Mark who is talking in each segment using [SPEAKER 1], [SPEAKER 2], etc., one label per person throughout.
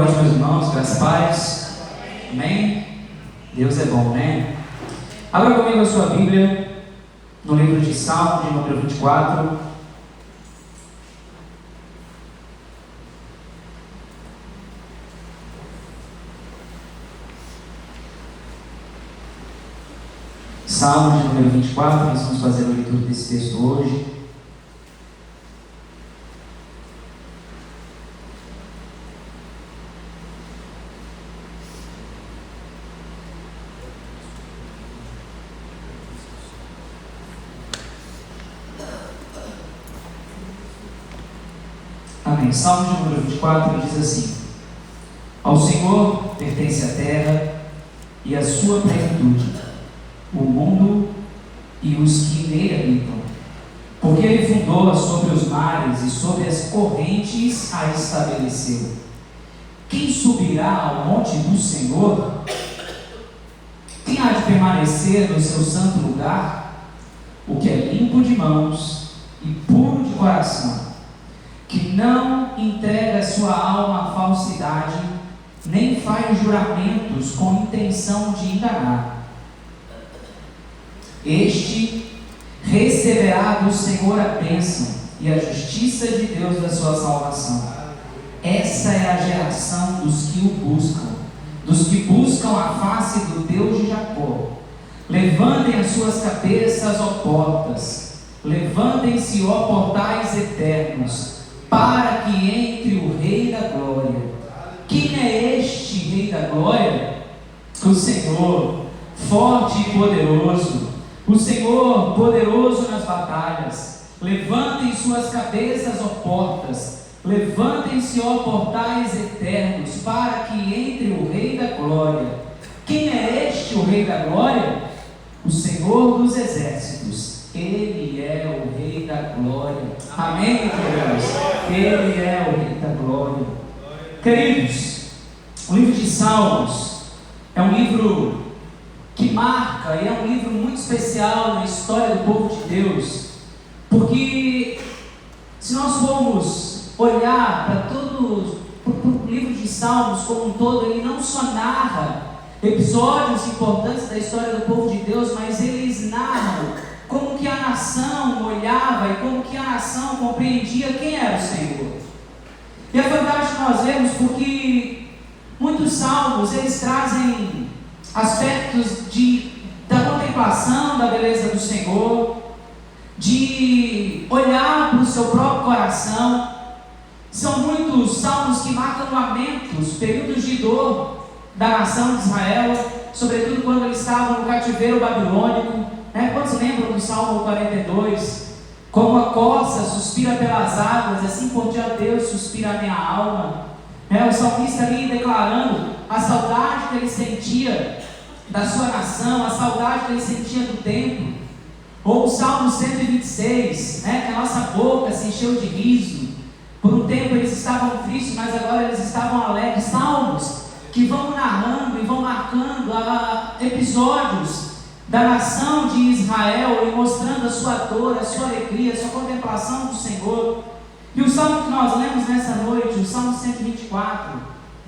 [SPEAKER 1] Boa noite, meus irmãos, graças a paz. Amém? Deus é bom, né? Abra comigo a sua Bíblia no livro de Salmos, de número 24. Salmos, de número 24, nós vamos fazer a leitura desse texto hoje. Amém. Salmo de número 24 diz assim: Ao Senhor pertence a terra e a sua plenitude, o mundo e os que nele habitam. Porque ele fundou sobre os mares e sobre as correntes a estabeleceu. Quem subirá ao monte do Senhor? Quem há de permanecer no seu santo lugar? O que é limpo de mãos e puro de coração, que não entrega a sua alma à falsidade, nem faz juramentos com intenção de enganar. Este receberá do Senhor a bênção e a justiça de Deus da sua salvação. Essa é a geração dos que o buscam, dos que buscam a face do Deus de Jacó. Levantem as suas cabeças, ó portas, levantem-se, ó portais eternos, para que entre o Rei da Glória. Quem é este Rei da Glória? O Senhor, forte e poderoso, o Senhor poderoso nas batalhas. Levantem suas cabeças, ó portas, levantem-se, ó portais eternos, para que entre o Rei da Glória. Quem é este o Rei da Glória? O Senhor dos exércitos. Ele é o Rei da Glória. Amém, queridos? Ele é o Rei da Glória. Queridos, o livro de Salmos é um livro que marca, e é um livro muito especial na história do povo de Deus, porque se nós formos olhar para todo o livro de Salmos como um todo, ele não só narra episódios importantes da história do povo de Deus, mas eles narram como que a nação olhava e como que a nação compreendia quem era o Senhor. E é fantástico nós vemos, porque muitos salmos, eles trazem aspectos da contemplação da beleza do Senhor, de olhar para o seu próprio coração. São muitos salmos que marcam lamentos, períodos de dor da nação de Israel, sobretudo quando eles estavam no cativeiro babilônico. Quantos lembram do Salmo 42? Como a corça suspira pelas águas, assim por diante de Deus suspira a minha alma. O salmista ali declarando a saudade que ele sentia da sua nação, a saudade que ele sentia do templo. Ou o Salmo 126, que a nossa boca se encheu de riso. Por um tempo eles estavam tristes, mas agora eles estavam alegres. Salmos que vão narrando e vão marcando episódios da nação de Israel e mostrando a sua dor, a sua alegria, a sua contemplação do Senhor. E o salmo que nós lemos nessa noite, o Salmo 124,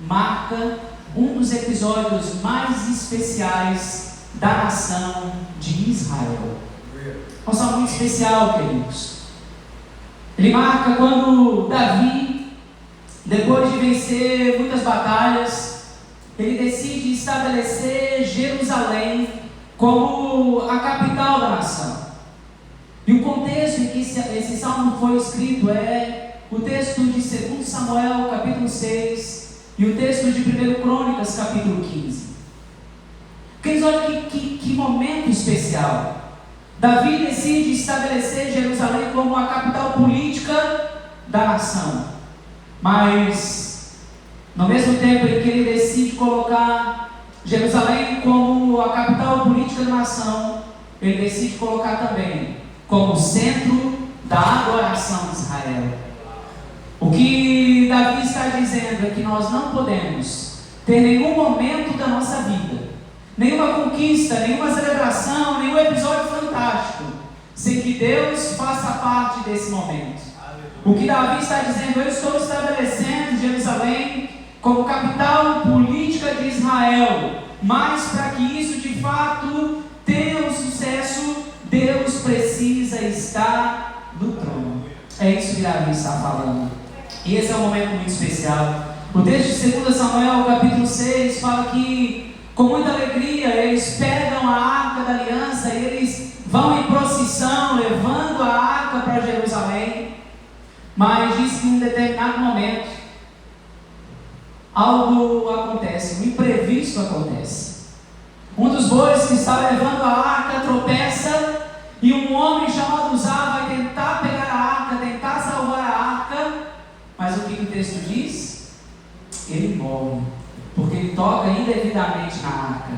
[SPEAKER 1] marca um dos episódios mais especiais da nação de Israel. É um salmo muito especial, queridos. Ele marca quando Davi, depois de vencer muitas batalhas, ele decide estabelecer Jerusalém como a capital da nação. E o contexto em que esse salmo foi escrito é o texto de 2 Samuel, capítulo 6, e o texto de 1 Crônicas, capítulo 15. Queridos, olha que momento especial. Davi decide estabelecer Jerusalém como a capital política da nação. Mas, no mesmo tempo em que ele decide colocar Jerusalém como a capital política da nação, ele decide colocar também como centro da adoração de Israel. O que Davi está dizendo é que nós não podemos ter nenhum momento da nossa vida, nenhuma conquista, nenhuma celebração, nenhum episódio fantástico, sem que Deus faça parte desse momento. O que Davi está dizendo: eu estou estabelecendo Jerusalém como capital política de Israel. Mas para que isso de fato tenha um sucesso, Deus precisa estar no trono. É isso que Davi está falando. E esse é um momento muito especial. O texto de 2 Samuel, capítulo 6, fala que com muita alegria eles pegam a arca da aliança e eles vão em procissão, levando a arca para Jerusalém. Mas diz que em um determinado momento algo acontece, um imprevisto acontece. Um dos bois que está levando a arca tropeça e um homem chamado Uzá vai tentar pegar a arca, tentar salvar a arca, mas o que o texto diz? Ele morre, porque ele toca indevidamente na arca.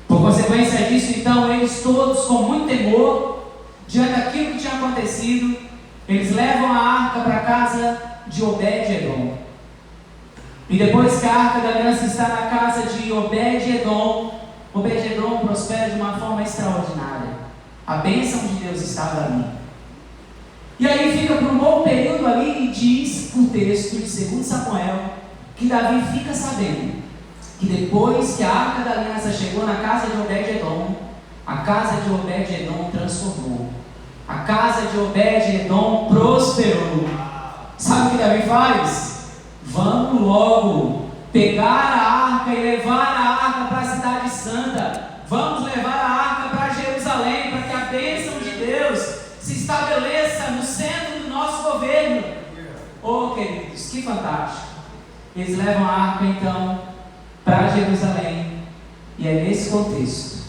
[SPEAKER 1] Por consequência disso, então, eles todos com muito temor, diante daquilo que tinha acontecido, eles levam a arca para a casa de Obed-Edom. E depois que a arca da aliança está na casa de Obed-Edom, Obed-Edom prospera de uma forma extraordinária. A bênção de Deus estava ali. E aí fica por um bom período ali e diz o texto de 2 Samuel que Davi fica sabendo que depois que a arca da aliança chegou na casa de Obed-Edom, a casa de Obed-Edom transformou. A casa de Obed-Edom prosperou. Sabe o que Davi faz? Vamos logo pegar a arca e levar a arca para a cidade santa. Vamos levar a arca para Jerusalém, para que a bênção de Deus se estabeleça no centro do nosso governo. Oh, queridos, que fantástico. Eles levam a arca então para Jerusalém. E é nesse contexto,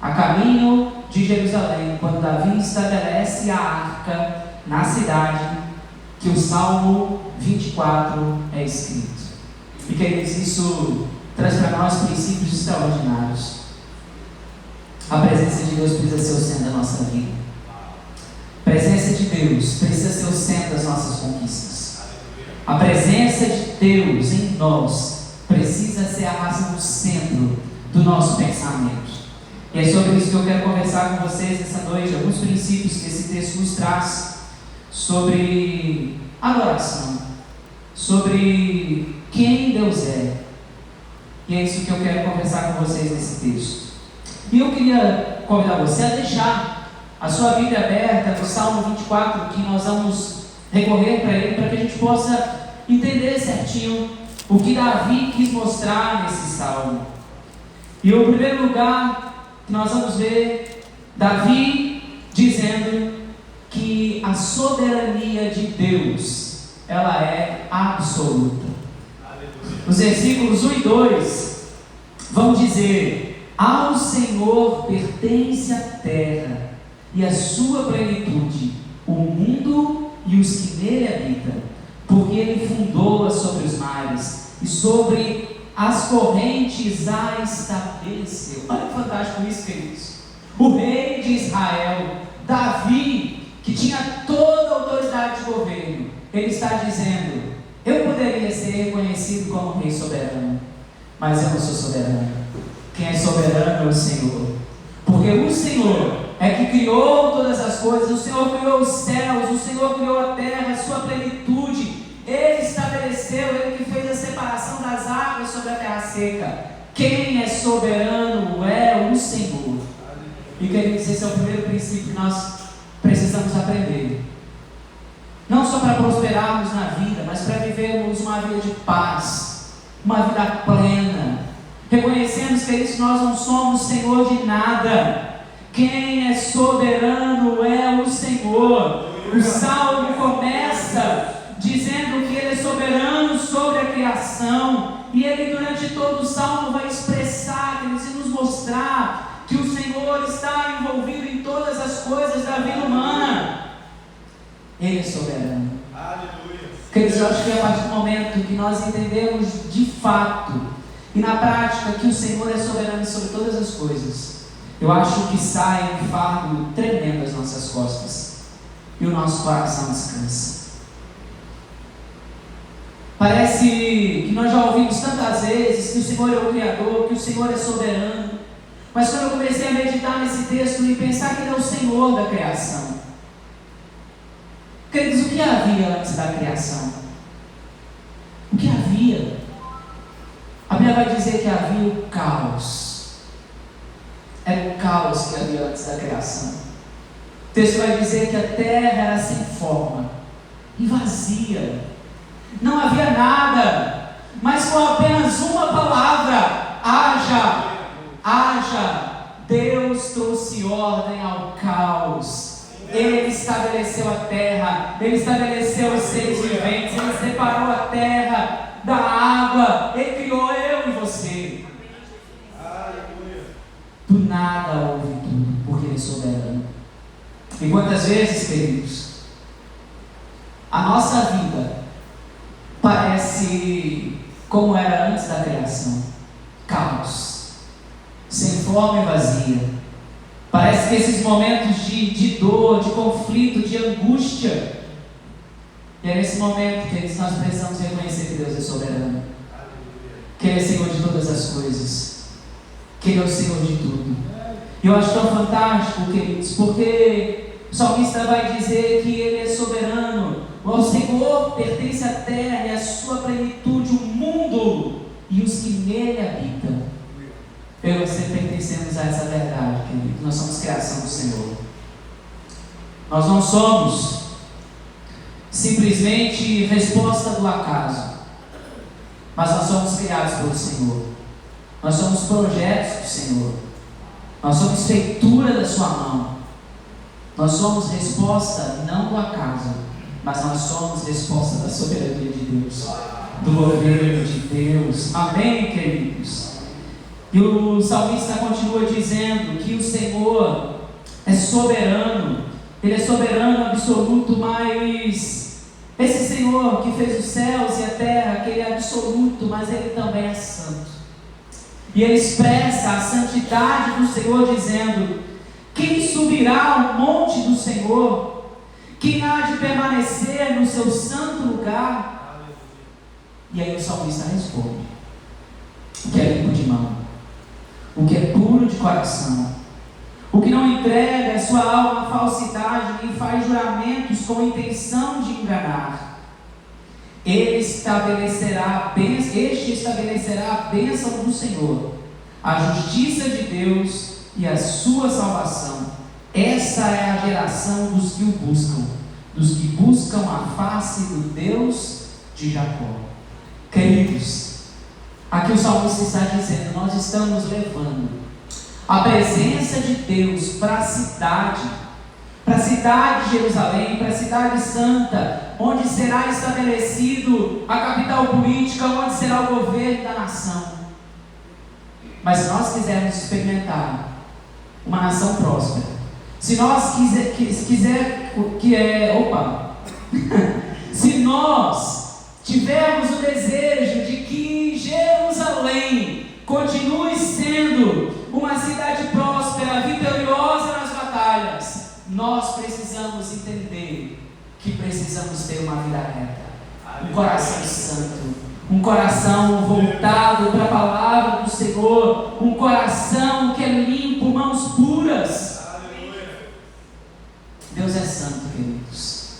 [SPEAKER 1] a caminho de Jerusalém, quando Davi estabelece a arca na cidade, que o Salmo 24 é escrito. E queridos, isso traz para nós princípios extraordinários. A presença de Deus precisa ser o centro da nossa vida. A presença de Deus precisa ser o centro das nossas conquistas. A presença de Deus em nós precisa ser a razão do centro do nosso pensamento. E é sobre isso que eu quero conversar com vocês essa noite, alguns princípios que esse texto nos traz sobre adoração, sobre quem Deus é. E é isso que eu quero conversar com vocês nesse texto. E eu queria convidar você a deixar a sua Bíblia aberta no Salmo 24, que nós vamos recorrer para ele, para que a gente possa entender certinho o que Davi quis mostrar nesse salmo. E o primeiro lugar que nós vamos ver, Davi dizendo que a soberania de Deus, ela é absoluta. Os versículos 1 e 2 vão dizer: ao Senhor pertence a terra e a sua plenitude, o mundo e os que nele habitam, porque ele fundou-a sobre os mares e sobre as correntes a estabeleceu. Olha que fantástico isso, queridos. O rei de Israel, Davi, que tinha toda a autoridade de governo, ele está dizendo: eu poderia ser reconhecido como rei soberano, mas eu não sou soberano. Quem é soberano é o Senhor, porque o Senhor é que criou todas as coisas. O Senhor criou os céus, o Senhor criou a terra, a sua plenitude. Ele estabeleceu, ele que fez a separação das águas sobre a terra seca. Quem é soberano é o Senhor. E queridos, esse é o primeiro princípio que nós precisamos aprender. Não só para prosperarmos na vida, mas para vivermos uma vida de paz, uma vida plena. Reconhecemos que isso nós não somos Senhor de nada. Quem é soberano é o Senhor. O Salmo começa dizendo que Ele é soberano sobre a criação. E Ele durante todo o Salmo vai expressar, Ele vai nos mostrar que o Senhor está envolvido em todas as coisas da vida humana. Ele é soberano. Aleluia. Queridos, eu acho que a partir do momento que nós entendemos de fato e na prática que o Senhor é soberano sobre todas as coisas, eu acho que sai um fardo tremendo das nossas costas e o nosso coração descansa. Parece que nós já ouvimos tantas vezes que o Senhor é o Criador, que o Senhor é soberano, mas quando eu comecei a meditar nesse texto e pensar que Ele é o Senhor da criação, queridos, o que havia antes da criação? O que havia? Bíblia vai dizer que havia o caos. Era o caos que havia antes da criação. O texto vai dizer que a terra era sem forma e vazia. Não havia nada, mas com apenas uma palavra: haja, haja. Deus trouxe ordem ao caos. Ele estabeleceu a terra, Ele estabeleceu os seres viventes, Ele separou a terra da água, Ele criou eu e você. Do nada houve tudo, porque Ele é soberano. E quantas vezes, queridos, a nossa vida parece como era antes da criação: caos, sem forma e vazia. Parece que esses momentos de dor, de conflito, de angústia, e é nesse momento que nós precisamos reconhecer que Deus é soberano, que Ele é Senhor de todas as coisas, que Ele é o Senhor de tudo. E eu acho tão fantástico, queridos, porque o salmista vai dizer que Ele é soberano. O Senhor pertence à terra e à sua plenitude, o mundo e os que nele habitam. Eu e você pertencemos a essa verdade, querido. Nós somos criação do Senhor. Nós não somos simplesmente resposta do acaso, mas nós somos criados pelo Senhor. Nós somos projetos do Senhor. Nós somos feitura da sua mão. Nós somos resposta não do acaso, mas nós somos resposta da soberania de Deus, do governo de Deus. Amém, queridos? E o salmista continua dizendo que o Senhor é soberano. Ele é soberano absoluto, mas esse Senhor que fez os céus e a terra, que Ele é absoluto, mas Ele também é santo. E Ele expressa a santidade do Senhor dizendo: quem subirá ao monte do Senhor? Quem há de permanecer no seu santo lugar? E aí o salmista responde: o que é limpo de mão, o que é puro de coração, o que não entrega a sua alma à falsidade, nem faz juramentos com intenção de enganar. Este estabelecerá a bênção do Senhor, a justiça de Deus e a sua salvação. Essa é a geração dos que o buscam, dos que buscam a face do Deus de Jacó. Queridos, aqui o salmista está dizendo: nós estamos levando a presença de Deus para a cidade de Jerusalém, para a cidade santa, onde será estabelecido a capital política, onde será o governo da nação. Mas se nós quisermos experimentar uma nação próspera, se nós se nós tivermos o desejo de que Jerusalém continue sendo uma cidade próspera, vitoriosa nas batalhas, nós precisamos entender que precisamos ter uma vida reta, um coração santo, um coração voltado para a palavra do Senhor, um coração que é limpo, mãos puras. Deus é santo, queridos,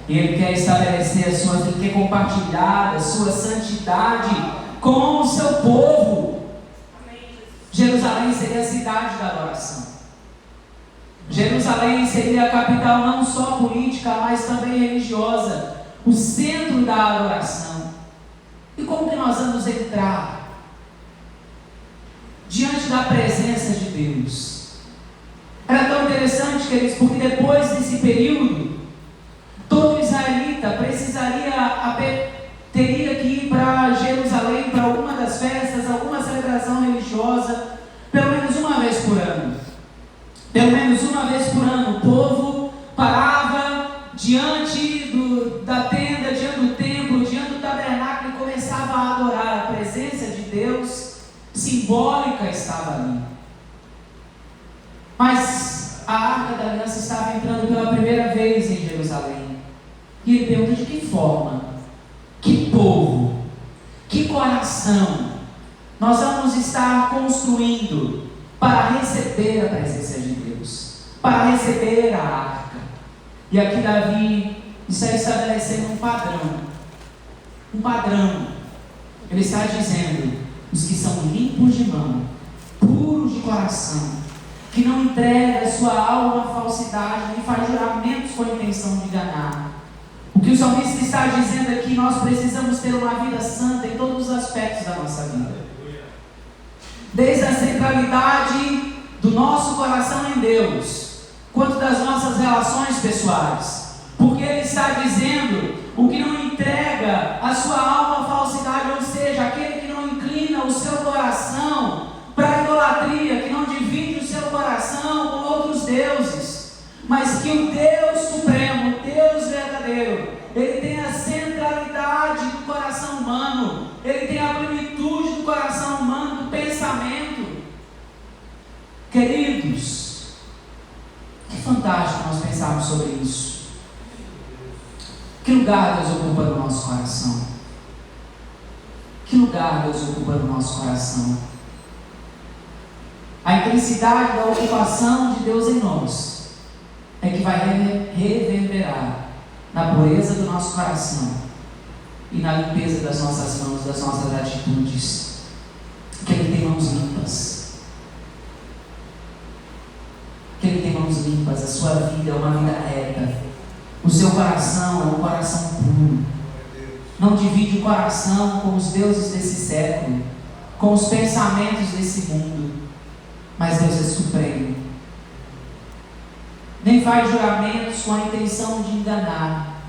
[SPEAKER 1] e Ele quer estabelecer Ele quer compartilhar a sua santidade com o seu povo. Jerusalém seria a cidade da adoração. Jerusalém seria a capital não só política, mas também religiosa, o centro da adoração. E como que nós vamos entrar diante da presença de Deus? Era tão interessante, queridos, porque depois desse período, todo israelita teria que ir para Jerusalém para alguma das festas, alguma celebração religiosa, pelo menos uma vez por ano. Pelo menos uma vez por ano, o povo parava diante da tenda, diante do templo, diante do tabernáculo e começava a adorar. A presença de Deus simbólica estava ali. Mas a Arca da Aliança estava entrando pela primeira vez em Jerusalém. E ele pergunta: de que forma, que povo, que coração nós vamos estar construindo para receber a presença de Deus, para receber a arca? E aqui Davi está estabelecendo um padrão. Ele está dizendo: os que são limpos de mão, puros de coração, que não entrega sua alma à falsidade, nem faz juramentos com a intenção de enganar. O que o salmista está dizendo é que nós precisamos ter uma vida santa em todos os aspectos da nossa vida. Desde a centralidade do nosso coração em Deus, quanto das nossas relações pessoais. Porque ele está dizendo, o que não entrega a sua alma à falsidade, ou seja, aquele que não inclina o seu coração para a idolatria, que não divide o seu coração com outros deuses, mas que o Deus supremo, o Deus verdadeiro, ele tem a centralidade do coração humano, ele tem a plenitude do coração humano, do pensamento. Queridos, que fantástico nós pensarmos sobre isso. Que lugar Deus ocupa no nosso coração? Que lugar Deus ocupa no nosso coração? A intensidade da ocupação de Deus em nós é que vai reverberar na pureza do nosso coração e na limpeza das nossas mãos, das nossas atitudes. Que Ele tem mãos limpas. Que Ele tem mãos limpas. A sua vida é uma vida reta. O seu coração é um coração puro. Não divide o coração com os deuses desse século, com os pensamentos desse mundo. Mas Deus é supremo. Nem faz juramentos com a intenção de enganar.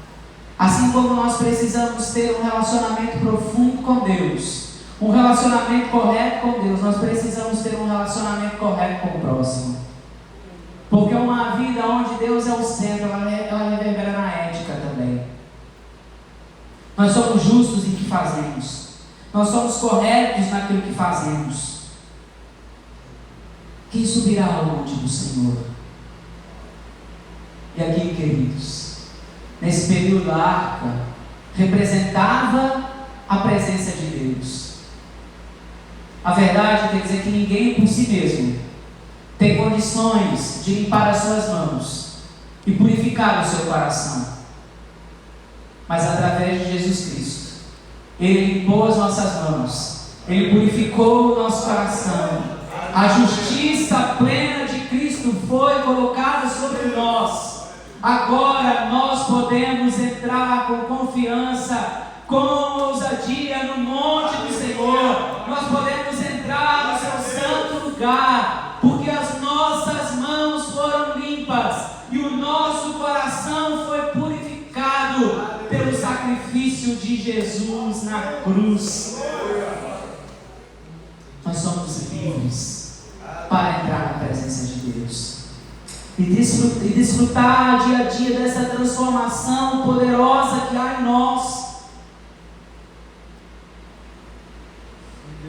[SPEAKER 1] Assim como nós precisamos ter um relacionamento profundo com Deus, um relacionamento correto com Deus, nós precisamos ter um relacionamento correto com o próximo. Porque uma vida onde Deus é o centro, ela reverbera na ética também. Nós somos justos em que fazemos. Nós somos corretos naquilo que fazemos. Quem subirá ao monte do Senhor? E aqui, queridos, nesse período a arca representava a presença de Deus. A verdade quer dizer que ninguém por si mesmo tem condições de limpar as suas mãos e purificar o seu coração. Mas através de Jesus Cristo, Ele limpou as nossas mãos, Ele purificou o nosso coração. A justiça plena de Cristo foi colocada sobre nós. Agora nós podemos entrar com confiança, com ousadia no monte do Senhor. Nós podemos entrar no seu santo lugar, porque as nossas mãos foram limpas e o nosso coração foi purificado pelo sacrifício de Jesus na cruz. Nós somos livres para entrar na presença de Deus e desfrutar dia a dia dessa transformação poderosa que há em nós.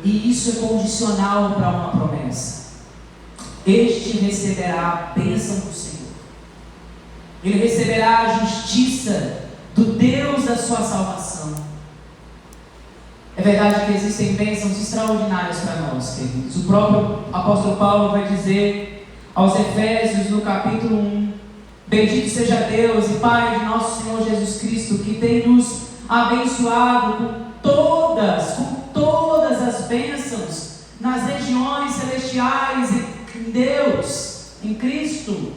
[SPEAKER 1] E isso é condicional para uma promessa. Este receberá a bênção do Senhor. Ele receberá a justiça do Deus da sua salvação. É verdade que existem bênçãos extraordinárias para nós, queridos. O próprio apóstolo Paulo vai dizer aos Efésios, no capítulo 1, bendito seja Deus e Pai de nosso Senhor Jesus Cristo, que tem nos abençoado com todas as bênçãos nas regiões celestiais em Deus, em Cristo.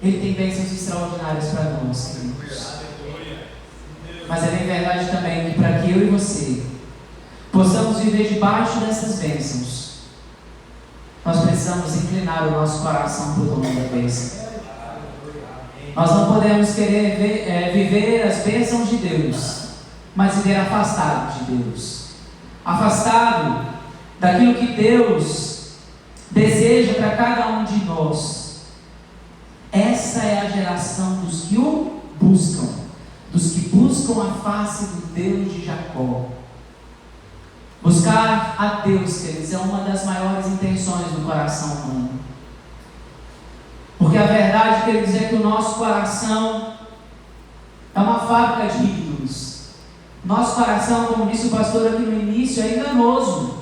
[SPEAKER 1] Ele tem bênçãos extraordinárias para nós, queridos. Mas é bem verdade também que para que eu e você possamos viver debaixo dessas bênçãos, nós precisamos inclinar o nosso coração para o dono da bênção. Nós não podemos querer viver as bênçãos de Deus, mas viver afastado de Deus, afastado daquilo que Deus deseja para cada um de nós. Essa é a geração dos que o buscam, dos que buscam a face do Deus de Jacó. Buscar a Deus, queridos, é uma das maiores intenções do coração humano. Porque a verdade, queridos, é que o nosso coração é uma fábrica de ídolos. Nosso coração, como disse o pastor aqui no início, é enganoso.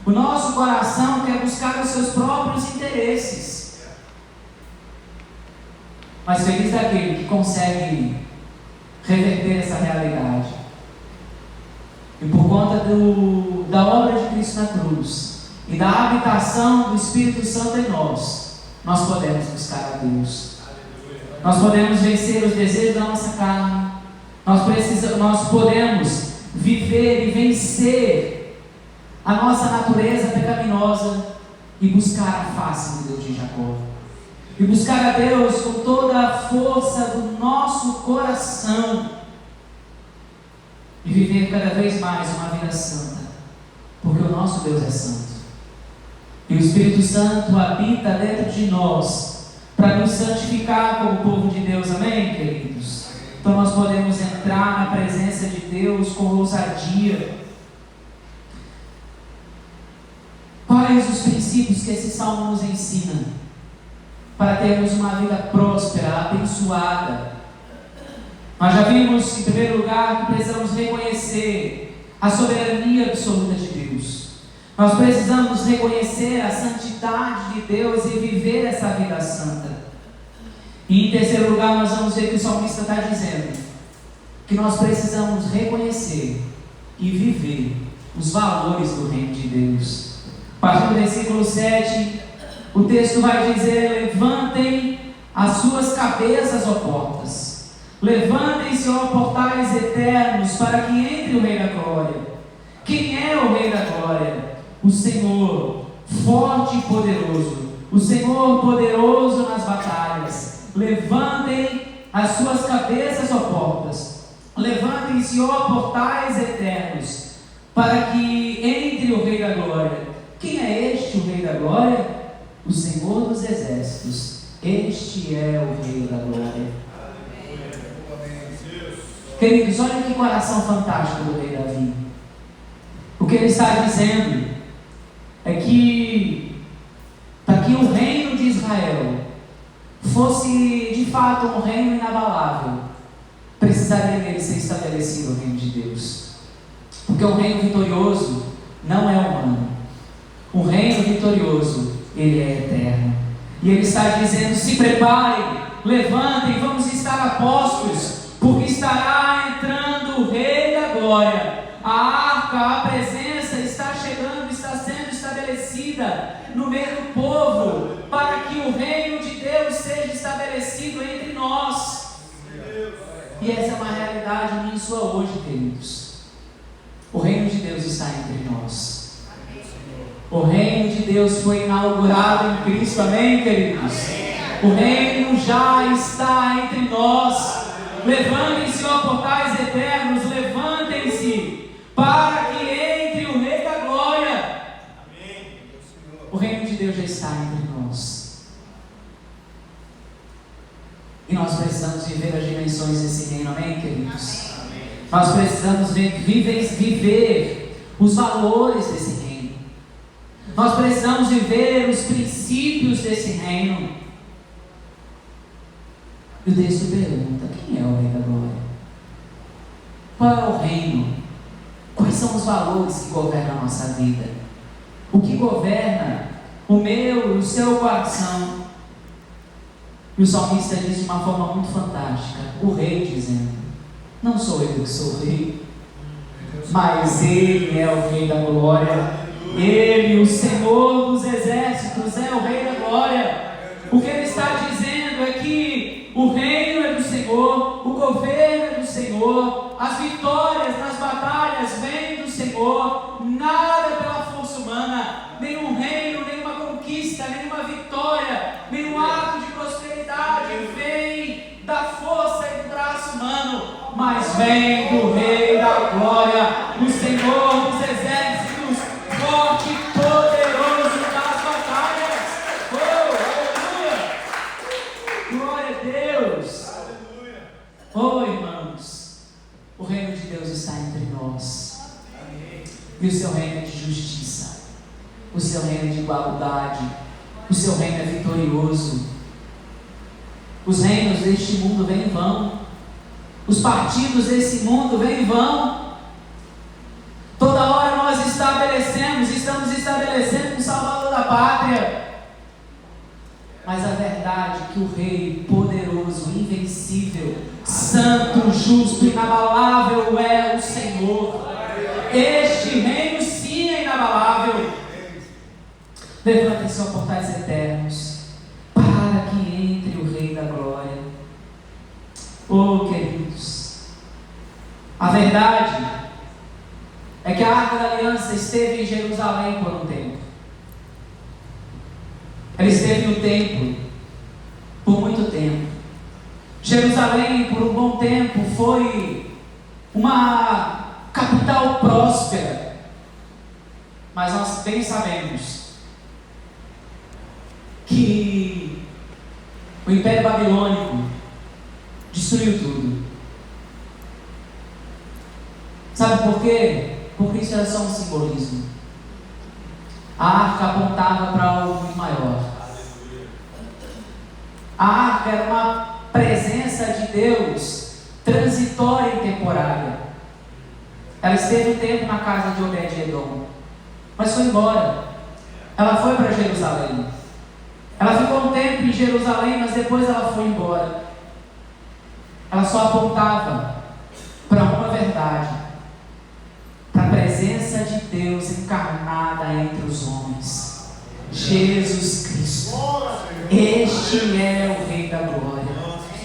[SPEAKER 1] O nosso coração quer buscar os seus próprios interesses. Mas feliz daquele que consegue reverter essa realidade. E por conta da obra de Cristo na cruz e da habitação do Espírito Santo em nós podemos buscar a Deus. Nós podemos vencer os desejos da nossa carne. Nós podemos viver e vencer a nossa natureza pecaminosa e buscar a face de Deus de Jacó. E buscar a Deus com toda a força do nosso coração. E viver cada vez mais uma vida santa. Porque o nosso Deus é santo. E o Espírito Santo habita dentro de nós para nos santificar como povo de Deus. Amém, queridos? Então nós podemos entrar na presença de Deus com ousadia. Quais os princípios que esse salmo nos ensina para termos uma vida próspera, abençoada? Nós já vimos, em primeiro lugar, que precisamos reconhecer a soberania absoluta de Deus. Nós precisamos reconhecer a santidade de Deus e viver essa vida santa. E em terceiro lugar, nós vamos ver que o salmista está dizendo que nós precisamos reconhecer e viver os valores do reino de Deus. A partir do versículo 7, o texto vai dizer: levantem as suas cabeças, ó portas, levantem-se, ó portais eternos, para que entre o Rei da Glória. Quem é o Rei da Glória? O Senhor, forte e poderoso, o Senhor poderoso nas batalhas. Levantem as suas cabeças, ó portas, levantem-se, ó portais eternos, para que entre o Rei da Glória. Quem é este, o Rei da Glória? O Senhor dos Exércitos. Este é o Rei da Glória. Queridos, olha que coração fantástico do Rei Davi. O que ele está dizendo é que para que o reino de Israel fosse de fato um reino inabalável, precisaria nele ser estabelecido o reino de Deus. Porque um reino vitorioso não é humano. Um reino vitorioso, ele é eterno. E ele está dizendo: se preparem, levantem, vamos estar a postos, porque estará entrando o Rei da Glória. A arca, a presença está chegando, está sendo estabelecida no meio do povo, para que o reino de Deus seja estabelecido entre nós. E essa é uma realidade minha e sua hoje, queridos. O reino de Deus está entre nós. O reino de Deus foi inaugurado em Cristo, amém, queridos? O reino já está entre nós. Levantem-se, ó portais eternos, levantem-se, para que entre o Rei da Glória. O reino de Deus já está entre nós. E nós precisamos viver as dimensões desse reino, amém, queridos? Nós precisamos viver os valores desse reino. Nós precisamos viver os princípios desse reino. E o texto pergunta: quem é o Rei da Glória? Qual é o reino? Quais são os valores que governam a nossa vida? O que governa o meu e o seu coração? E o salmista diz de uma forma muito fantástica, o rei dizendo: não sou eu que sou o rei, mas ele é o Rei da Glória. Ele, o Senhor dos Exércitos, é o Rei da Glória. O que ele está dizendo é que o reino é do Senhor, o governo é do Senhor, as vitórias nas batalhas vêm do Senhor. Nada é pela força humana, nenhum reino, nenhuma conquista, nenhuma vitória, nenhum ato de prosperidade vem da força e do braço humano, mas vem do Rei da Glória, o Senhor dos Exércitos, forte e poderoso nas batalhas. Oh, aleluia! Glória a Deus! Aleluia! Oh, irmãos, o reino de Deus está entre nós. Amém. E o seu reino é de justiça, o seu reino é de igualdade, o seu reino é vitorioso. Os reinos deste mundo vêm e vão, os partidos desse mundo vêm e vão. Toda hora nós estamos estabelecendo um Salvador da pátria. Mas a verdade é que o Rei poderoso, invencível, santo, justo, inabalável é o Senhor. Este reino sim é inabalável. Levantem-se, ó portais eternos, para que entre o Rei da Glória. Oh, queridos, a verdade é que a Arca da Aliança esteve em Jerusalém por um tempo. Ela esteve no templo por muito tempo. Jerusalém, por um bom tempo, foi uma capital próspera. Mas nós bem sabemos que o Império Babilônico destruiu tudo. Sabe por quê? Porque isso era só um simbolismo. A arca apontava para algo muito maior. A arca era uma presença de Deus transitória e temporária. Ela esteve um tempo na casa de Obed-Edom, mas foi embora. Ela foi para Jerusalém. Ela ficou um tempo em Jerusalém, mas depois ela foi embora. Ela só apontava para uma verdade, para a presença de Deus encarnada entre os homens, Jesus Cristo. Este é o Rei da Glória.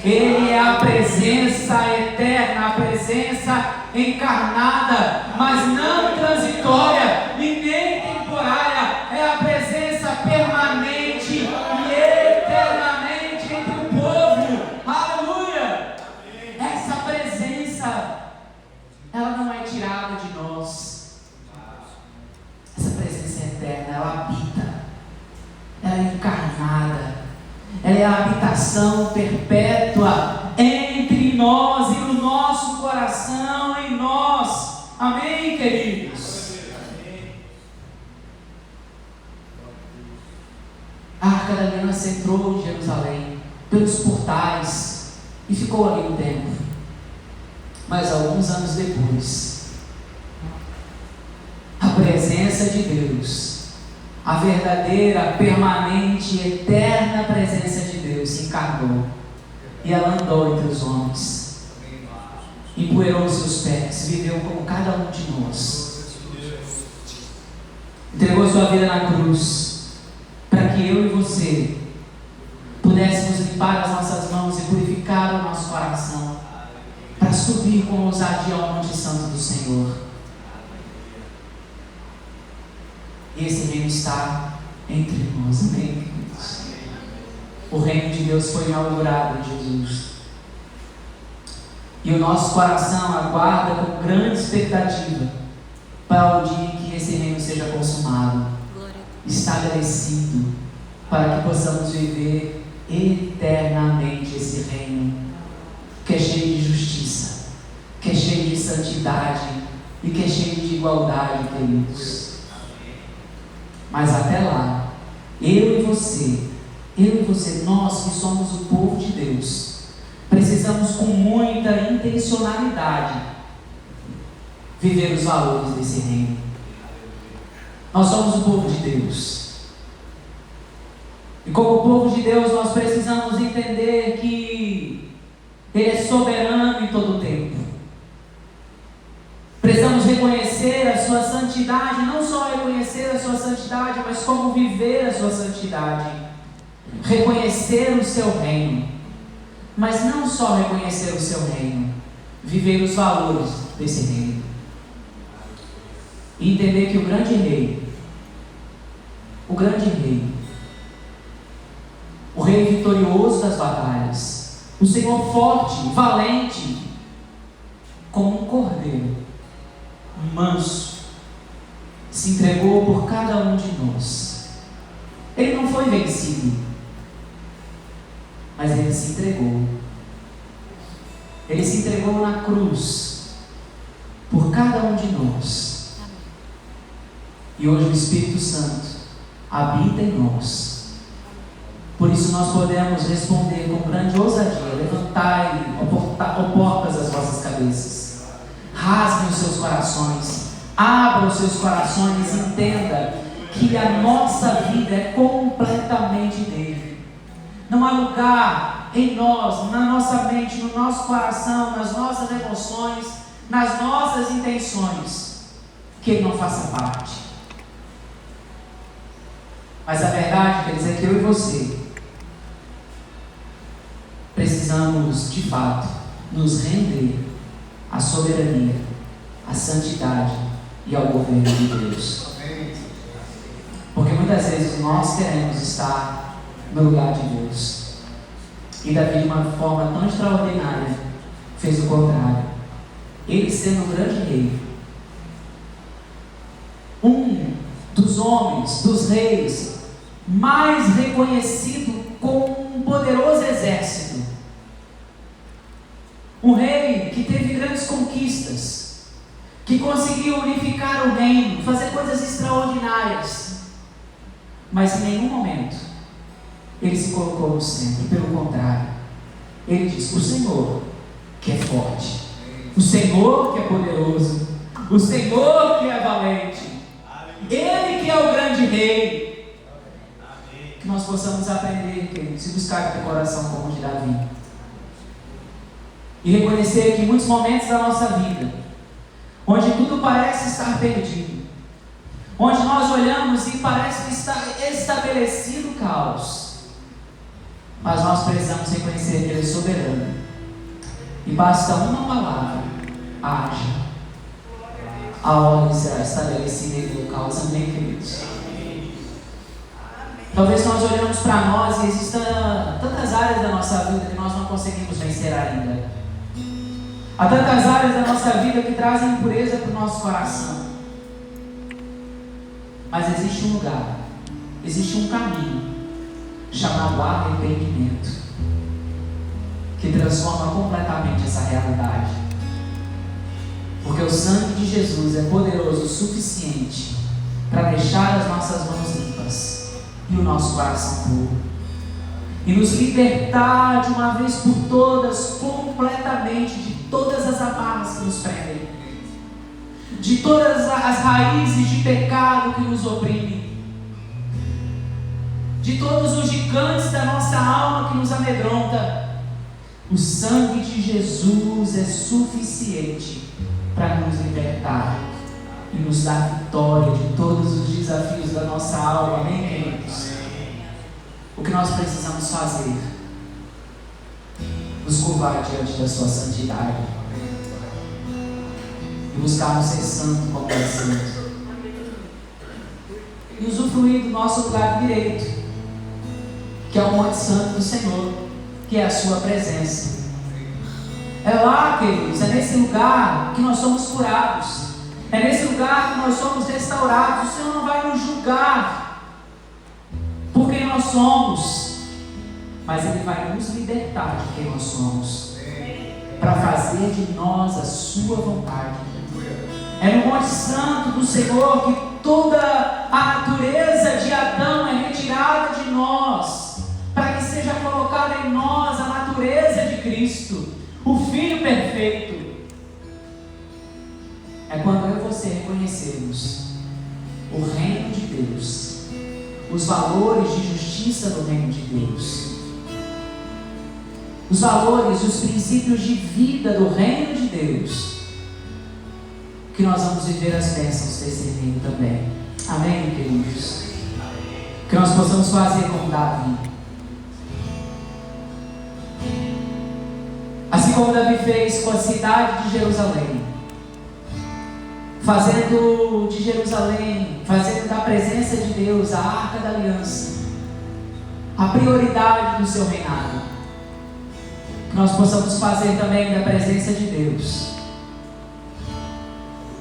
[SPEAKER 1] Ele é a presença eterna, a presença encarnada, mas não transitória e nem temporária. É a presença permanente e eternamente entre o povo. Aleluia! Essa presença, ela não é tirada de nós. Essa presença é eterna, ela habita, ela é encarnada, ela é a habitação perpétua entre nós e no nosso coração, em nós. Amém, queridos? A Arca da Aliança entrou em Jerusalém pelos portais e ficou ali um tempo. Mas alguns anos depois, a presença de Deus, a verdadeira, permanente, eterna presença de Deus se encarnou e ela andou entre os homens, empoeirou os seus pés, viveu como cada um de nós, entregou sua vida na cruz para que eu e você pudéssemos limpar as nossas mãos e purificar o nosso coração para subir com ousadia ao Monte Santo do Senhor. E esse reino está entre nós, amém, queridos? O reino de Deus foi inaugurado em Jesus. E o nosso coração aguarda com grande expectativa para o dia em que esse reino seja consumado, estabelecido, para que possamos viver eternamente esse reino, que é cheio de justiça, que é cheio de santidade e que é cheio de igualdade, queridos. Mas até lá, eu e você, nós que somos o povo de Deus, precisamos com muita intencionalidade viver os valores desse reino. Nós somos o povo de Deus. E como povo de Deus, nós precisamos entender que Ele é soberano em todo o tempo. Precisamos reconhecer a sua santidade, não só reconhecer a sua santidade, mas como viver a sua santidade. Reconhecer o seu reino, mas não só reconhecer o seu reino, viver os valores desse reino. E entender que o grande rei, o rei vitorioso das batalhas, o Senhor forte, valente, como um cordeiro, manso, se entregou por cada um de nós. Ele não foi vencido, mas ele se entregou. Ele se entregou na cruz por cada um de nós. E hoje o Espírito Santo habita em nós. Por isso nós podemos responder com grande ousadia: levantai, ó portas, as vossas cabeças. Rasguem os seus corações, abram os seus corações e entenda que a nossa vida é completamente dele. Não há lugar em nós, na nossa mente, no nosso coração, nas nossas emoções, nas nossas intenções, que Ele não faça parte. Mas a verdade, quer dizer, que eu e você precisamos, de fato, nos render à soberania, à santidade e ao governo de Deus. Porque muitas vezes nós queremos estar no lugar de Deus. E Davi, de uma forma tão extraordinária, fez o contrário. Ele, sendo um grande rei, um dos homens, dos reis, mais reconhecido com um poderoso exército, um rei que teve grandes conquistas, que conseguiu unificar o reino, fazer coisas extraordinárias, mas em nenhum momento ele se colocou no centro. Pelo contrário, ele diz: o Senhor que é forte, o Senhor que é poderoso, o Senhor que é valente, Ele que é o grande rei. Que nós possamos aprender, queridos, e buscar com o coração como de Davi, e reconhecer que em muitos momentos da nossa vida, onde tudo parece estar perdido, onde nós olhamos e parece que está estabelecido o caos, mas nós precisamos reconhecer que Ele é soberano, e basta uma palavra: haja, a ordem será estabelecida no caos. Amém, queridos? Talvez nós olhamos para nós e existam tantas áreas da nossa vida que nós não conseguimos vencer ainda. Há tantas áreas da nossa vida que trazem impureza para o nosso coração. Mas existe um lugar, existe um caminho chamado arrependimento, que transforma completamente essa realidade. Porque o sangue de Jesus é poderoso o suficiente para deixar as nossas mãos limpas e o nosso coração puro, e nos libertar de uma vez por todas, completamente, de todas as amarras que nos prendem, de todas as raízes de pecado que nos oprimem, de todos os gigantes da nossa alma que nos amedronta. O sangue de Jesus é suficiente para nos libertar e nos dar vitória de todos os desafios da nossa alma. Amém, queridos? O que nós precisamos fazer? Nos curvar diante da sua santidade e buscarmos ser santo como é santo, e usufruir do nosso lugar direito, que é o Monte Santo do Senhor, que é a sua presença. É lá, queridos, é nesse lugar que nós somos curados, é nesse lugar que nós somos restaurados. O Senhor não vai nos julgar por quem nós somos, mas Ele vai nos libertar de quem nós somos, para fazer de nós a sua vontade. É no Monte Santo do Senhor que toda a natureza de Adão é retirada de nós, para que seja colocada em nós a natureza de Cristo, o Filho perfeito. É quando eu e você reconhecermos o reino de Deus, os valores de justiça do reino de Deus, os valores, os princípios de vida do reino de Deus, que nós vamos viver as bênçãos desse reino também. Amém, queridos? Que nós possamos fazer como Davi. Assim como Davi fez com a cidade de Jerusalém, fazendo de Jerusalém, fazendo da presença de Deus a arca da aliança, a prioridade do seu reinado. Que nós possamos fazer também da presença de Deus,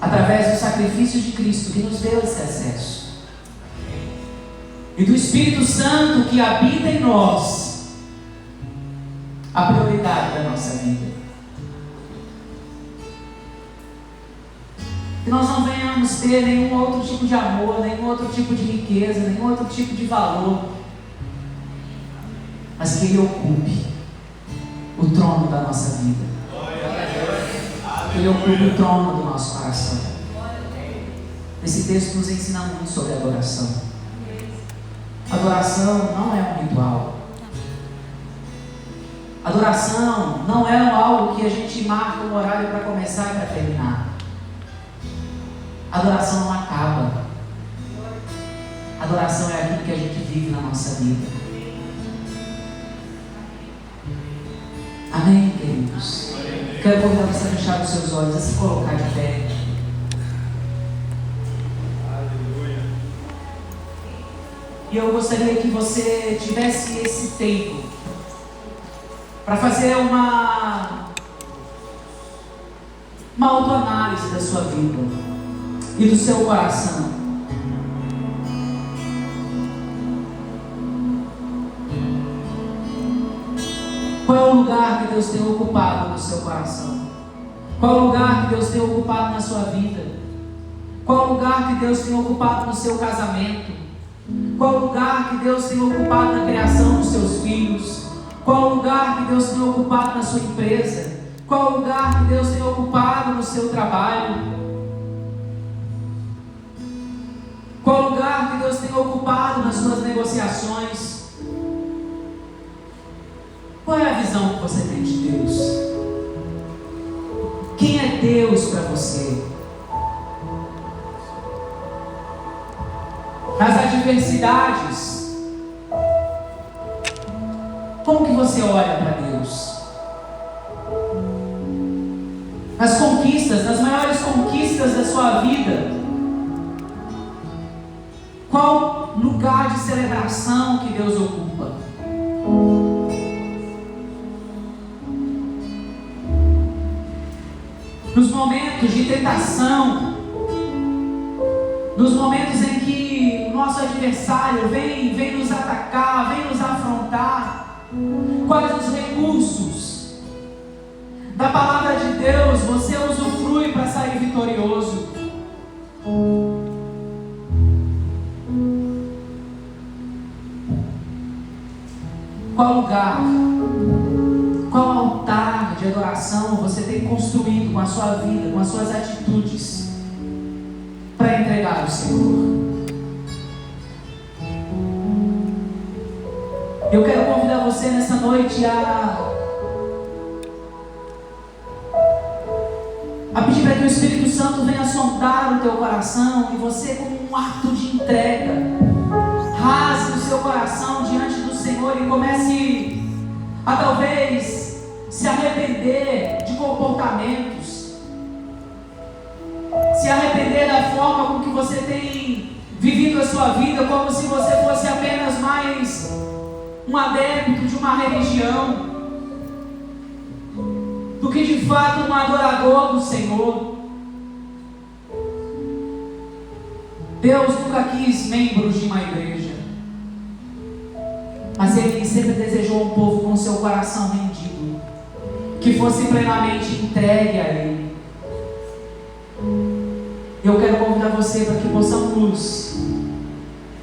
[SPEAKER 1] através do sacrifício de Cristo que nos deu esse acesso, e do Espírito Santo que habita em nós, a prioridade da nossa vida. Que nós não venhamos ter nenhum outro tipo de amor, nenhum outro tipo de riqueza, nenhum outro tipo de valor, mas que Ele ocupe o trono da nossa vida, que Ele ocupe o trono do nosso coração. Esse texto nos ensina muito sobre adoração. Adoração não é um ritual. Adoração não é algo que a gente marca um horário para começar e para terminar. Adoração não acaba. Adoração é aquilo que a gente vive na nossa vida. Amém, queridos? Quero convidar você a fechar os seus olhos, a se colocar de pé. E eu gostaria que você tivesse esse tempo para fazer uma autoanálise da sua vida e do seu coração. Qual é o lugar que Deus tem ocupado no seu coração? Qual é o lugar que Deus tem ocupado na sua vida? Qual é o lugar que Deus tem ocupado no seu casamento? Qual é o lugar que Deus tem ocupado na criação dos seus filhos? Qual é o lugar que Deus tem ocupado na sua empresa? Qual é o lugar que Deus tem ocupado no seu trabalho? Qual é o lugar que Deus tem ocupado nas suas negociações? Qual é a visão que você tem de Deus? Quem é Deus para você? Nas adversidades, como que você olha para Deus? Nas conquistas, nas maiores conquistas da sua vida, qual lugar de celebração que Deus ocupa? Nos momentos de tentação, nos momentos em que o nosso adversário vem nos atacar, vem nos afrontar, quais os recursos da palavra de Deus você usufrui para sair vitorioso? Qual lugar, qual altar de adoração você tem construído com a sua vida, com as suas atitudes, para entregar ao Senhor? Eu quero convidar você nessa noite a pedir para que o Espírito Santo venha sondar o teu coração e você, como um ato de entrega, rasgue o seu coração diante do Senhor e comece a talvez se arrepender de comportamentos, se arrepender da forma com que você tem vivido a sua vida, como se você fosse apenas mais um adepto de uma religião, do que de fato um adorador do Senhor. Deus nunca quis membros de uma igreja, mas Ele sempre desejou um povo com seu coração rendido, que fosse plenamente entregue a Ele. Eu quero convidar você para que possamos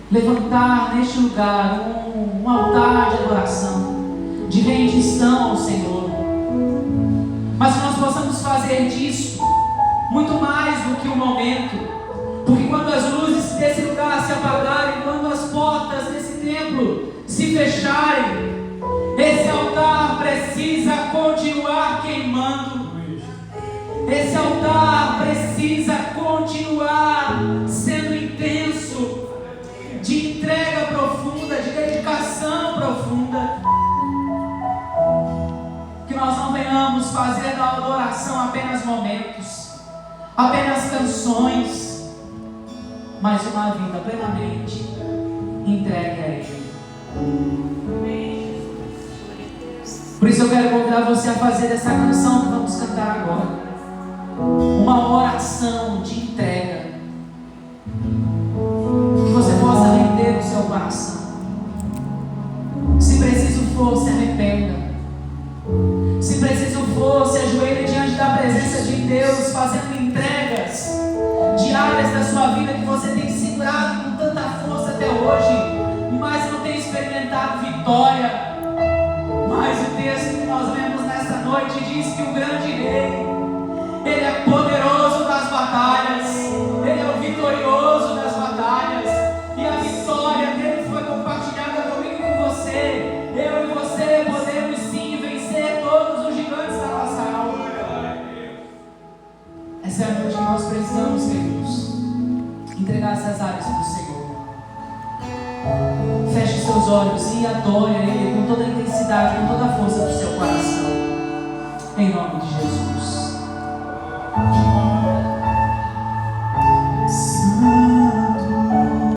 [SPEAKER 1] levantar neste lugar um altar de adoração, de rendição ao Senhor, mas que nós possamos fazer disso muito mais do que um momento, porque quando as luzes desse lugar se apagarem, quando as portas desse templo se fecharem, esse altar precisa continuar queimando, esse altar precisa continuar sendo intenso, de entrega profunda, de dedicação profunda. Que nós não venhamos fazer da adoração apenas momentos, apenas canções, mas uma vida plenamente entregue a Ele. Por isso eu quero convidar você a fazer dessa canção que vamos cantar agora uma oração de entrega, que você possa render o seu coração. Se preciso for, se arrependa. Se preciso for, se ajoelhe diante da presença de Deus, fazendo entregas diárias da sua vida que você tem segurado com tanta força até hoje, mas não tem experimentado vitória. Mas o texto que nós lemos nessa noite diz que o grande rei, Ele é poderoso das batalhas, Ele é o vitorioso das batalhas, e a vitória dele foi compartilhada comigo e com você. Eu e você podemos sim vencer todos os gigantes da nossa alma. Essa é a noite que nós precisamos, queridos. nas áreas do Senhor. Feche seus olhos e adore a Ele com toda a intensidade, com toda a força do seu coração.